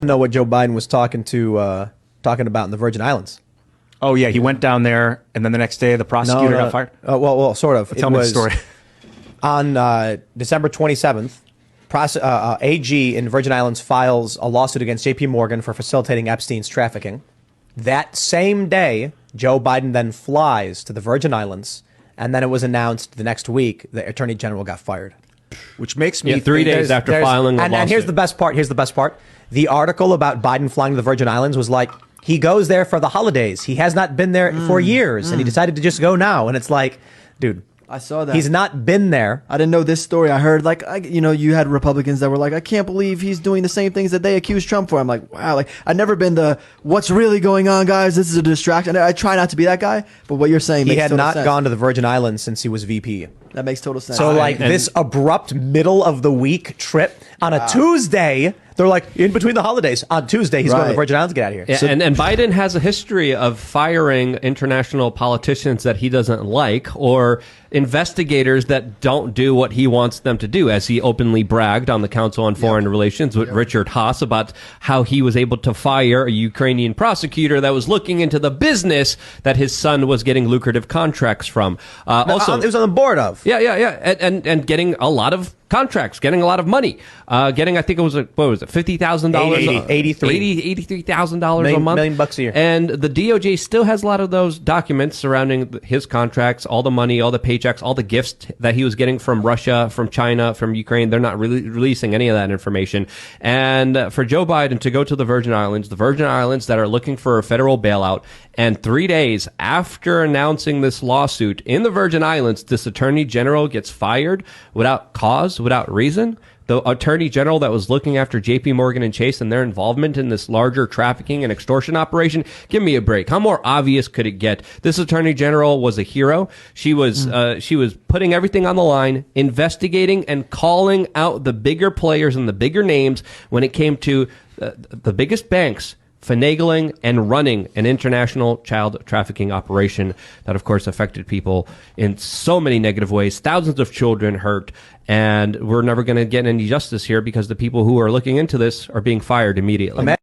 Know what Joe Biden was talking about in the Virgin Islands. Oh yeah, he went down there, and then the next day the prosecutor got fired. Well, sort of. Tell me the story. On December 27th, AG in Virgin Islands files a lawsuit against J.P. Morgan for facilitating Epstein's trafficking. That same day, Joe Biden then flies to the Virgin Islands, and then it was announced the next week the Attorney General got fired. Which makes me 3 days after filing a lawsuit. And here's the best part. The article about Biden flying to the Virgin Islands was like, he goes there for the holidays. He has not been there for years, and he decided to just go now. And it's like, dude, I saw that. He's not been there. I didn't know this story. I heard you had Republicans that were like, I can't believe he's doing the same things that they accused Trump for. I'm like, wow, I've never been the what's really going on, guys. This is a distraction. I try not to be that guy, but what you're saying makes total sense. He had not gone to the Virgin Islands since he was VP. That makes total sense. So this abrupt middle of the week trip on a Tuesday, they're like in between the holidays. On Tuesday, he's going to the Virgin Islands to get out of here. Yeah, and Biden has a history of firing international politicians that he doesn't like or investigators that don't do what he wants them to do, as he openly bragged on the Council on Foreign Relations with Richard Haas about how he was able to fire a Ukrainian prosecutor that was looking into the business that his son was getting lucrative contracts from. Also, it was on the board of. Yeah. And getting a lot of contracts, getting a lot of money, getting, I think it was, $50,000? $83,000 a month. $1 million a year. And the DOJ still has a lot of those documents surrounding his contracts, all the money, all the paychecks, all the gifts that he was getting from Russia, from China, from Ukraine. They're not really releasing any of that information. And for Joe Biden to go to the Virgin Islands that are looking for a federal bailout, and 3 days after announcing this lawsuit in the Virgin Islands, this attorney general gets fired without cause, without reason. The attorney general that was looking after J.P. Morgan and Chase and their involvement in this larger trafficking and extortion operation. Give me a break. How more obvious could it get? This attorney general was a hero. She was putting everything on the line, investigating and calling out the bigger players and the bigger names when it came to the biggest banks finagling and running an international child trafficking operation that, of course, affected people in so many negative ways. Thousands of children hurt, and we're never going to get any justice here because the people who are looking into this are being fired immediately.